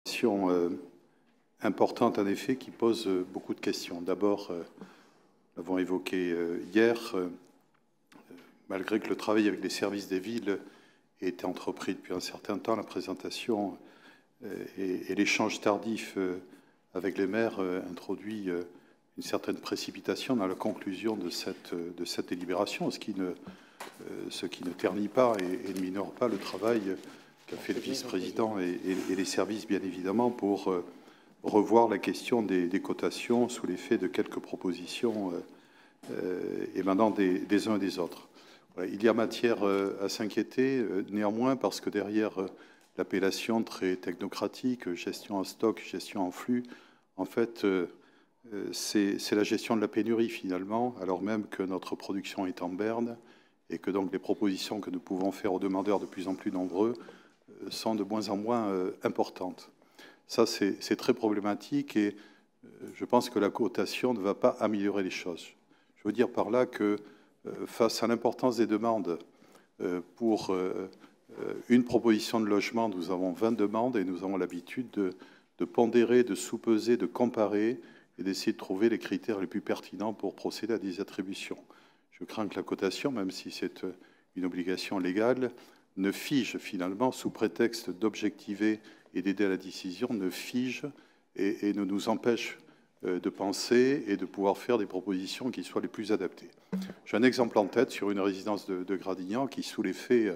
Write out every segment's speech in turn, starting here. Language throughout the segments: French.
Question importante en effet qui pose beaucoup de questions. D'abord, nous l'avons évoqué hier, malgré que le travail avec les services des villes ait été entrepris depuis un certain temps, la présentation et l'échange tardif avec les maires introduit une certaine précipitation dans la conclusion de cette délibération, ce qui ne ternit pas et ne minore pas le travail qu'a fait le vice-président et les services, bien évidemment, pour revoir la question des cotations sous l'effet de quelques propositions émanant des uns et des autres. Voilà, il y a matière à s'inquiéter, néanmoins, parce que derrière l'appellation très technocratique, gestion en stock, gestion en flux, en fait, c'est la gestion de la pénurie, finalement, alors même que notre production est en berne et que donc les propositions que nous pouvons faire aux demandeurs de plus en plus nombreux sont de moins en moins importantes. Ça, c'est très problématique et je pense que la cotation ne va pas améliorer les choses. Je veux dire par là que face à l'importance des demandes pour une proposition de logement, nous avons 20 demandes et nous avons l'habitude de pondérer, de sous-peser, de comparer et d'essayer de trouver les critères les plus pertinents pour procéder à des attributions. Je crains que la cotation, même si c'est une obligation légale, ne fige finalement, sous prétexte d'objectiver et d'aider à la décision, ne fige et ne nous empêche de penser et de pouvoir faire des propositions qui soient les plus adaptées. J'ai un exemple en tête sur une résidence de Gradignan qui, sous l'effet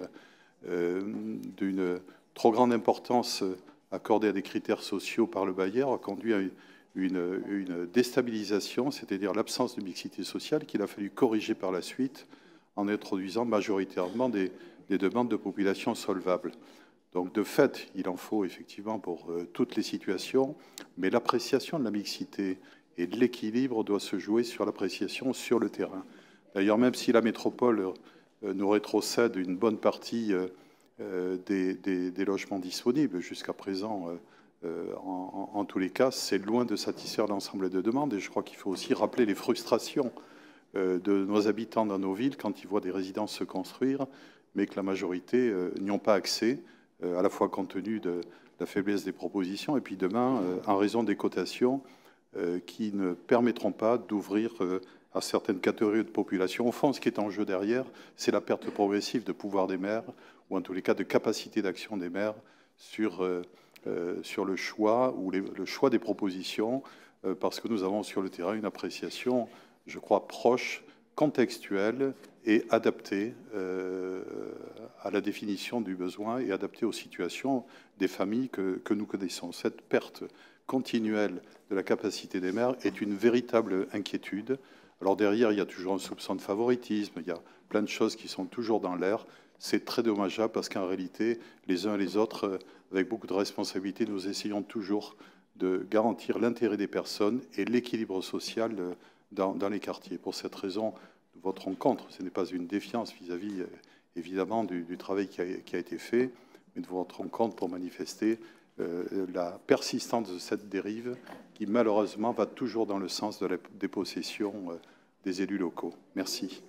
d'une trop grande importance accordée à des critères sociaux par le bailleur, a conduit à une déstabilisation, c'est-à-dire l'absence de mixité sociale qu'il a fallu corriger par la suite en introduisant majoritairement des demandes de population solvables. Donc, de fait, il en faut effectivement pour toutes les situations, mais l'appréciation de la mixité et de l'équilibre doit se jouer sur l'appréciation sur le terrain. D'ailleurs, même si la métropole nous rétrocède une bonne partie des logements disponibles jusqu'à présent, en tous les cas, c'est loin de satisfaire l'ensemble des demandes. Et je crois qu'il faut aussi rappeler les frustrations de nos habitants dans nos villes quand ils voient des résidences se construire, mais que la majorité n'y ont pas accès, à la fois compte tenu de la faiblesse des propositions, et puis demain, en raison des cotations qui ne permettront pas d'ouvrir à certaines catégories de population. Au fond, ce qui est en jeu derrière, c'est la perte progressive de pouvoir des maires, ou en tous les cas de capacité d'action des maires sur le choix ou le choix des propositions, parce que nous avons sur le terrain une appréciation, je crois, proche, contextuelle et adaptée à la définition du besoin et adaptée aux situations des familles que nous connaissons. Cette perte continuelle de la capacité des maires est une véritable inquiétude. Alors derrière, il y a toujours un soupçon de favoritisme, il y a plein de choses qui sont toujours dans l'air. C'est très dommageable parce qu'en réalité, les uns et les autres, avec beaucoup de responsabilité, nous essayons toujours de garantir l'intérêt des personnes et l'équilibre social dans les quartiers. Pour cette raison, nous voterons contre. Ce n'est pas une défiance vis-à-vis, évidemment, du travail qui a été fait, mais nous voterons contre pour manifester la persistance de cette dérive qui, malheureusement, va toujours dans le sens de la dépossession des élus locaux. Merci.